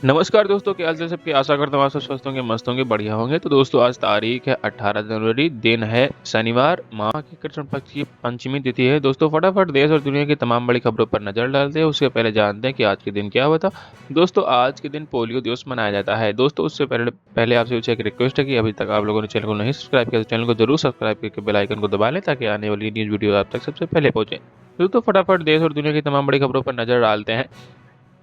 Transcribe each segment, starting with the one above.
नमस्कार दोस्तों, क्या हाल चाल सबकी। आशा करता हूँ आप सब स्वस्थ होंगे, मस्त होंगे, बढ़िया होंगे। तो दोस्तों, आज तारीख है 18 जनवरी, दिन है शनिवार, माह की कृष्ण पक्ष की पंचमी तिथि है। दोस्तों, फटाफट देश और दुनिया की तमाम बड़ी खबरों पर नजर डालते हैं। उससे पहले जानते हैं कि आज के दिन क्या हुआ था। दोस्तों, आज के दिन पोलियो दिवस मनाया जाता है। दोस्तों, उससे पहले पहले आपसे एक रिक्वेस्ट है कि अभी तक आप लोगों ने चैनल को नहीं सब्सक्राइब किया तो चैनल को जरूर सब्सक्राइब करके बेल आइकन को दबा लें, ताकि आने वाली न्यूज वीडियो आप तक सबसे पहले पहुंचे। दोस्तों, फटाफट देश और दुनिया की तमाम बड़ी खबरों पर नजर डालते हैं।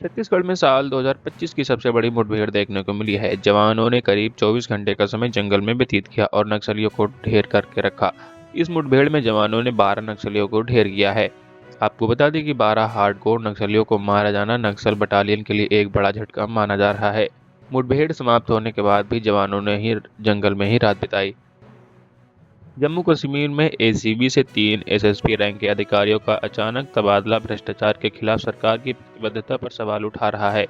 छत्तीसगढ़ में साल 2025 की सबसे बड़ी मुठभेड़ देखने को मिली है। जवानों ने करीब 24 घंटे का समय जंगल में व्यतीत किया और नक्सलियों को ढेर करके रखा। इस मुठभेड़ में जवानों ने 12 नक्सलियों को ढेर किया है। आपको बता दें कि 12 हार्डकोर नक्सलियों को मारा जाना नक्सल बटालियन के लिए एक बड़ा झटका माना जा रहा है। मुठभेड़ समाप्त होने के बाद भी जवानों ने ही जंगल में ही रात बिताई। जम्मू कश्मीर में एसीबी से 3 एसएसपी रैंक के अधिकारियों का अचानक तबादला भ्रष्टाचार के खिलाफ सरकार की प्रतिबद्धता पर सवाल उठा रहा है।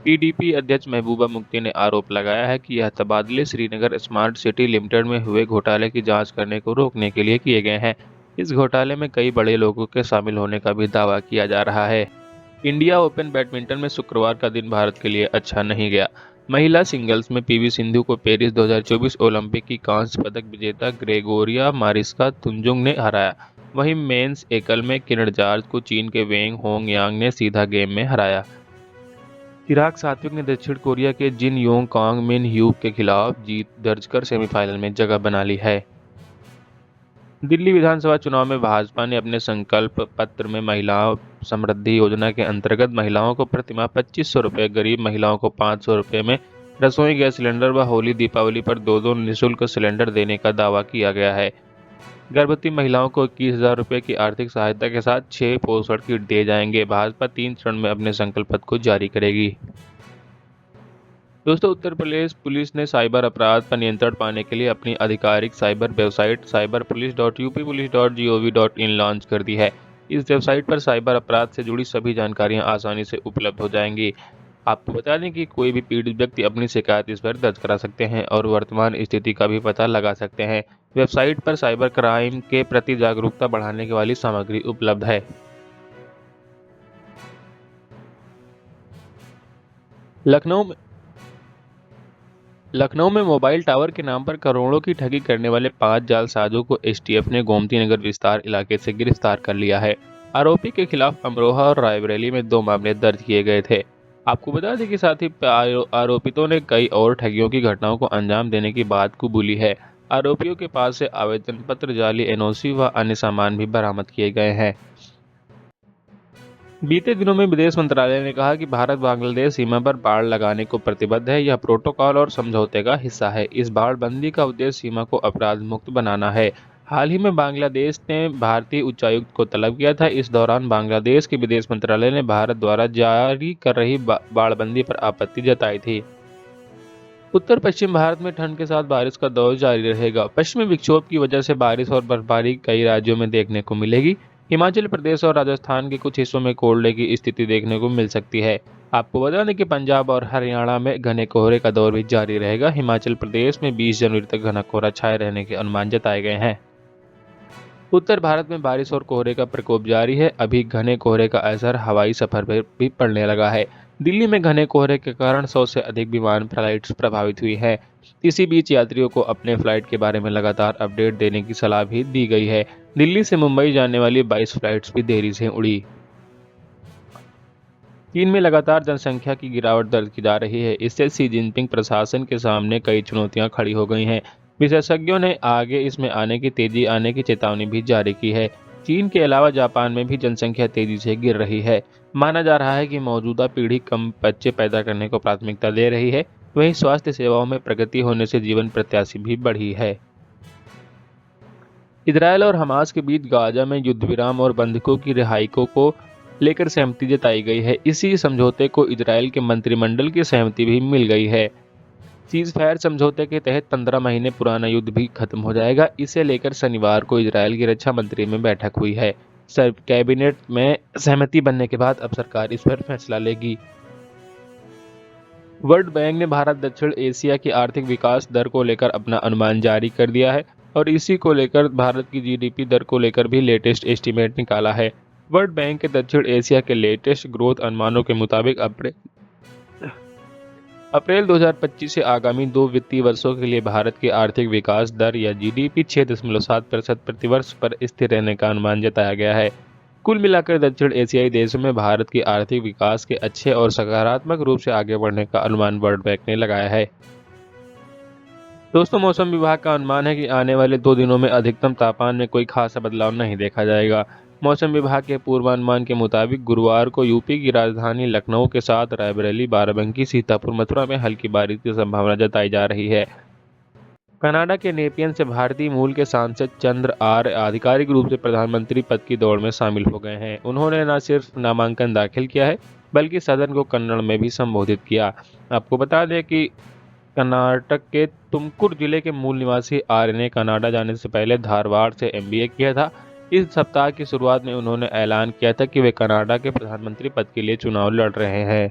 पीडीपी अध्यक्ष महबूबा मुफ्ती ने आरोप लगाया है कि यह तबादले श्रीनगर स्मार्ट सिटी लिमिटेड में हुए घोटाले की जांच करने को रोकने के लिए किए गए हैं। इस घोटाले में कई बड़े लोगों के शामिल होने का भी दावा किया जा रहा है। इंडिया ओपन बैडमिंटन में शुक्रवार का दिन भारत के लिए अच्छा नहीं गया। महिला सिंगल्स में पीवी सिंधु को पेरिस 2024 ओलंपिक की कांस्य पदक विजेता ग्रेगोरिया मारिस्का तुंजुंग ने हराया। वहीं मेंस एकल में किरण जॉर्ज को चीन के वेंग होंग यांग ने सीधा गेम में हराया। चिराग सात्विक ने दक्षिण कोरिया के जिन योंग कांग मिन ह्यूक के खिलाफ जीत दर्ज कर सेमीफाइनल में जगह बना ली है। दिल्ली विधानसभा चुनाव में भाजपा ने अपने संकल्प पत्र में महिला समृद्धि योजना के अंतर्गत महिलाओं को प्रतिमाह 2500 रुपये, गरीब महिलाओं को 500 रुपये में रसोई गैस सिलेंडर व होली दीपावली पर दो निःशुल्क सिलेंडर देने का दावा किया गया है। गर्भवती महिलाओं को 21,000 रुपये की आर्थिक सहायता के साथ 6 पोषण किट दिए जाएंगे। भाजपा 3 चरण में अपने संकल्प पत्र को जारी करेगी। दोस्तों, उत्तर प्रदेश पुलिस ने साइबर अपराध पर नियंत्रण पाने के लिए अपनी आधिकारिक साइबर वेबसाइट cyberpolice.up.police.gov.in लॉन्च कर दी है। इस वेबसाइट पर साइबर अपराध से जुड़ी सभी जानकारियां आसानी से उपलब्ध हो जाएंगी। आपको बता दें कि कोई भी पीड़ित व्यक्ति अपनी शिकायत इस पर दर्ज करा सकते हैं और वर्तमान स्थिति का भी पता लगा सकते हैं। वेबसाइट पर साइबर क्राइम के प्रति जागरूकता बढ़ाने वाली सामग्री उपलब्ध है। लखनऊ में लखनऊ में मोबाइल टावर के नाम पर करोड़ों की ठगी करने वाले 5 जालसाजों को एसटीएफ ने गोमती नगर विस्तार इलाके से गिरफ्तार कर लिया है। आरोपी के खिलाफ अमरोहा और रायबरेली में 2 मामले दर्ज किए गए थे। आपको बता दें कि साथ ही आरोपितों ने कई और ठगियों की घटनाओं को अंजाम देने की बात कबूली है। आरोपियों के पास से आवेदन पत्र, जाली एनओसी व अन्य सामान भी बरामद किए गए हैं। बीते दिनों में विदेश मंत्रालय ने कहा कि भारत बांग्लादेश सीमा पर बाड़ लगाने को प्रतिबद्ध है। यह प्रोटोकॉल और समझौते का हिस्सा है। इस बाड़ बंदी का उद्देश्य सीमा को अपराध मुक्त बनाना है। हाल ही में बांग्लादेश ने भारतीय उच्चायुक्त को तलब किया था। इस दौरान बांग्लादेश के विदेश मंत्रालय ने भारत द्वारा जारी कर रही बाड़बंदी पर आपत्ति जताई थी। उत्तर पश्चिम भारत में ठंड के साथ बारिश का दौर जारी रहेगा। पश्चिमी विक्षोभ की वजह से बारिश और बर्फबारी कई राज्यों में देखने को मिलेगी। हिमाचल प्रदेश और राजस्थान के कुछ हिस्सों में कोल्ड डे की स्थिति देखने को मिल सकती है। आपको बता दें कि पंजाब और हरियाणा में घने कोहरे का दौर भी जारी रहेगा। हिमाचल प्रदेश में 20 जनवरी तक घना कोहरा छाए रहने के अनुमान जताए गए हैं। उत्तर भारत में बारिश और कोहरे का प्रकोप जारी है। अभी घने कोहरे का असर हवाई सफर पर भी पड़ने लगा है। दिल्ली में घने कोहरे के कारण 100 से अधिक विमान फ्लाइट्स प्रभावित हुई हैं। इसी बीच यात्रियों को अपने फ्लाइट के बारे में लगातार अपडेट देने की सलाह भी दी गई है। दिल्ली से मुंबई जाने वाली 22 फ्लाइट्स भी देरी से उड़ी। चीन में लगातार जनसंख्या की गिरावट दर्ज की जा रही है। इससे शी जिनपिंग प्रशासन के सामने कई चुनौतियां खड़ी हो गई हैं। विशेषज्ञों ने आगे इसमें आने की तेजी आने की चेतावनी भी जारी की है। चीन के अलावा जापान में भी जनसंख्या तेजी से गिर रही है। माना जा रहा है कि मौजूदा पीढ़ी कम बच्चे पैदा करने को प्राथमिकता दे रही है। वहीं स्वास्थ्य सेवाओं में प्रगति होने से जीवन प्रत्याशी भी बढ़ी है। इजरायल और हमास के बीच गाजा में युद्ध विराम और बंधकों की रिहाई को लेकर सहमति जताई गई है। इसी समझौते को इजरायल के मंत्रिमंडल की सहमति भी मिल गई है। सीज फायर समझौते के तहत 15 महीने पुराना युद्ध भी खत्म हो जाएगा। इसे लेकर शनिवार को इजरायल की रक्षा मंत्री में बैठक हुई है। कैबिनेट में सहमति बनने के बाद अब सरकार इस पर फैसला लेगी। वर्ल्ड बैंक ने भारत दक्षिण एशिया की आर्थिक विकास दर को लेकर अपना अनुमान जारी कर दिया है और इसी को लेकर भारत की जीडीपी दर को लेकर भी लेटेस्ट एस्टीमेट निकाला है। वर्ल्ड बैंक के दक्षिण एशिया के लेटेस्ट ग्रोथ अनुमानों के मुताबिक अप्रैल 2025 से आगामी 2 वित्तीय वर्षों के लिए भारत की आर्थिक विकास दर या जीडीपी 6.7% प्रतिवर्ष पर स्थिर रहने का अनुमान जताया गया है। कुल मिलाकर दक्षिण एशियाई देशों में भारत की आर्थिक विकास के अच्छे और सकारात्मक रूप से आगे बढ़ने का अनुमान वर्ल्ड बैंक ने लगाया है। दोस्तों, मौसम विभाग का अनुमान है कि आने वाले 2 दिनों में अधिकतम तापमान में कोई खास बदलाव नहीं देखा जाएगा। मौसम विभाग के पूर्वानुमान के मुताबिक गुरुवार को यूपी की राजधानी लखनऊ के साथ रायबरेली, बाराबंकी, सीतापुर, मथुरा में हल्की बारिश की संभावना जताई जा रही है। कनाडा के नेपियन से भारतीय मूल के सांसद चंद्र आर्य आधिकारिक रूप से प्रधानमंत्री पद की दौड़ में शामिल हो गए हैं। उन्होंने न सिर्फ नामांकन दाखिल किया है, बल्कि सदन को कन्नड़ में भी संबोधित किया। आपको बता दें कि कर्नाटक के तुमकुर जिले के मूल निवासी आर्य ने कनाडा जाने से पहले धारवाड़ से एमबीए किया था। इस सप्ताह की शुरुआत में उन्होंने ऐलान किया था कि वे कनाडा के प्रधानमंत्री पद के लिए चुनाव लड़ रहे हैं।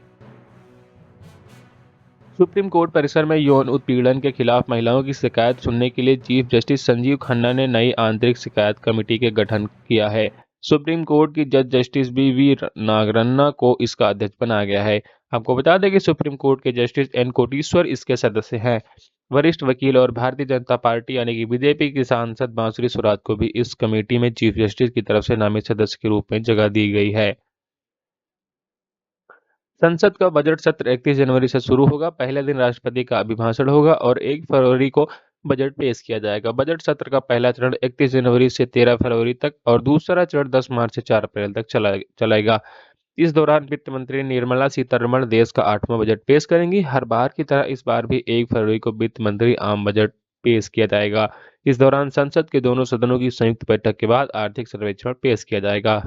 सुप्रीम कोर्ट परिसर में यौन उत्पीड़न के खिलाफ महिलाओं की शिकायत सुनने के लिए चीफ जस्टिस संजीव खन्ना ने नई आंतरिक शिकायत कमेटी के गठन किया है। सुप्रीम कोर्ट की जज जस्टिस बी नागरन्ना को इसका अध्यक्ष बनाया गया है। आपको बता दें कि सुप्रीम कोर्ट के जस्टिस एन कोटेश्वर इसके सदस्य हैं। वरिष्ठ वकील और भारतीय जनता पार्टी यानी कि बीजेपी की सांसद बांसुरी सुराज को भी इस कमेटी में चीफ जस्टिस की तरफ से नामित सदस्य के रूप में जगह दी गई है। संसद का बजट सत्र 31 जनवरी से शुरू होगा। पहले दिन राष्ट्रपति का अभिभाषण होगा और 1 फरवरी को बजट पेश किया जाएगा। बजट सत्र का पहला चरण 31 जनवरी से 13 फरवरी तक और दूसरा चरण 10 मार्च से 4 अप्रैल तक चलेगा। इस दौरान वित्त मंत्री निर्मला सीतारमण देश का 8वां बजट पेश करेंगी। हर बार की तरह इस बार भी 1 फरवरी को वित्त मंत्री आम बजट पेश किया जाएगा। इस दौरान संसद के दोनों सदनों की संयुक्त बैठक के बाद आर्थिक सर्वेक्षण पेश किया जाएगा।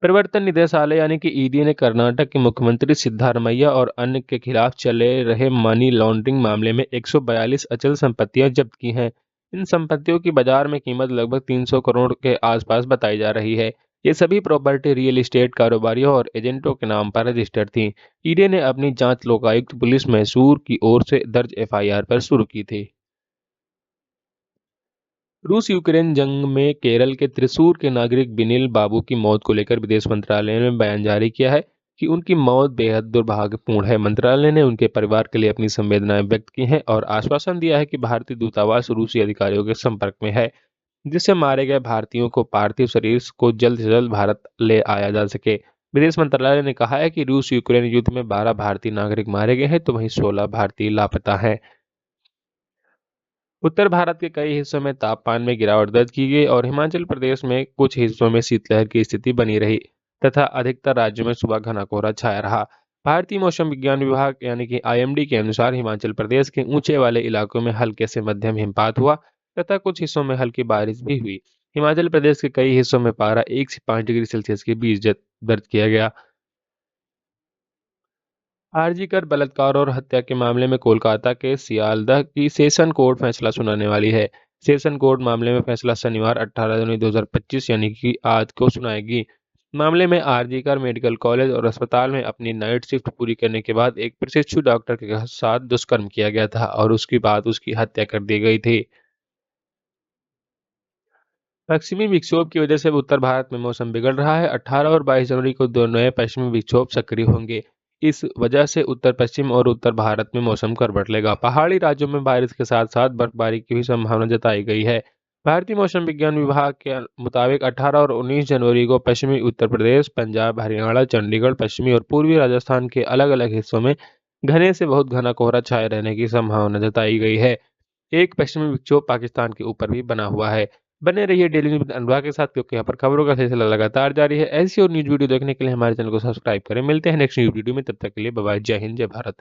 प्रवर्तन निदेशालय यानी कि ईडी ने कर्नाटक के मुख्यमंत्री सिद्धारमैया और अन्य के खिलाफ चले रहे मनी लॉन्ड्रिंग मामले में 142 अचल संपत्तियां जब्त की हैं। इन संपत्तियों की बाजार में कीमत लगभग 300 करोड़ के आसपास बताई जा रही है। ये सभी प्रॉपर्टी रियल एस्टेट कारोबारियों और एजेंटों के नाम पर रजिस्टर्ड थी। ईडी ने अपनी जांच लोकायुक्त पुलिस मैसूर की ओर से दर्ज एफआईआर पर शुरू की थी। रूस यूक्रेन जंग में केरल के त्रिशूर के नागरिक बिनिल बाबू की मौत को लेकर विदेश मंत्रालय ने बयान जारी किया है कि उनकी मौत बेहद दुर्भाग्यपूर्ण है। मंत्रालय ने उनके परिवार के लिए अपनी संवेदनाएं व्यक्त की हैं और आश्वासन दिया है कि भारतीय दूतावास रूसी अधिकारियों के संपर्क में है, जिससे मारे गए भारतीयों को पार्थिव शरीर को जल्द से जल्द भारत ले आया जा सके। विदेश मंत्रालय ने कहा है कि रूस यूक्रेन युद्ध में 12 भारतीय नागरिक मारे गए हैं तो वहीं 16 भारतीय लापता हैं। उत्तर भारत के कई हिस्सों में तापमान में गिरावट दर्ज की गई और हिमाचल प्रदेश में कुछ हिस्सों में शीतलहर की स्थिति बनी रही तथा अधिकतर राज्यों में सुबह घना कोहरा छाया रहा। भारतीय मौसम विज्ञान विभाग यानी कि आईएमडी के अनुसार हिमाचल प्रदेश के ऊंचे वाले इलाकों में हल्के से मध्यम हिमपात हुआ तथा कुछ हिस्सों में हल्की बारिश भी हुई। हिमाचल प्रदेश के कई हिस्सों में पारा 1 से 5 डिग्री सेल्सियस के बीच दर्ज किया गया। आरजीकर बलात्कार और हत्या के मामले में कोलकाता के सियालदह की सेशन कोर्ट फैसला सुनाने वाली है। सेशन कोर्ट मामले में फैसला शनिवार 18 जनवरी 2025 यानी कि आज को सुनाएगी। मामले में आरजीकर मेडिकल कॉलेज और अस्पताल में अपनी नाइट शिफ्ट पूरी करने के बाद एक प्रशिक्षु डॉक्टर के साथ दुष्कर्म किया गया था और उसके बाद उसकी हत्या कर दी गई थी। पश्चिमी विक्षोभ की वजह से उत्तर भारत में मौसम बिगड़ रहा है। 18 और 22 जनवरी को 2 नए पश्चिमी विक्षोभ सक्रिय होंगे। इस वजह से उत्तर पश्चिम और उत्तर भारत में मौसम करवट लेगा। पहाड़ी राज्यों में बारिश के साथ साथ बर्फबारी की भी संभावना जताई गई है। भारतीय मौसम विज्ञान विभाग के मुताबिक 18 और 19 जनवरी को पश्चिमी उत्तर प्रदेश, पंजाब, हरियाणा, चंडीगढ़, पश्चिमी और पूर्वी राजस्थान के अलग अलग हिस्सों में घने से बहुत घना कोहरा छाए रहने की संभावना जताई गई है। एक पश्चिमी विक्षोभ पाकिस्तान के ऊपर भी बना हुआ है। बने रहिए डेली न्यूज अनुराग के साथ, क्योंकि यहाँ पर खबरों का सिलसिला लगातार जारी है। ऐसी और न्यूज वीडियो देखने के लिए हमारे चैनल को सब्सक्राइब करें। मिलते हैं नेक्स्ट न्यूज वीडियो में, तब तक के लिए बाय बाय। जय हिंद, जय भारत।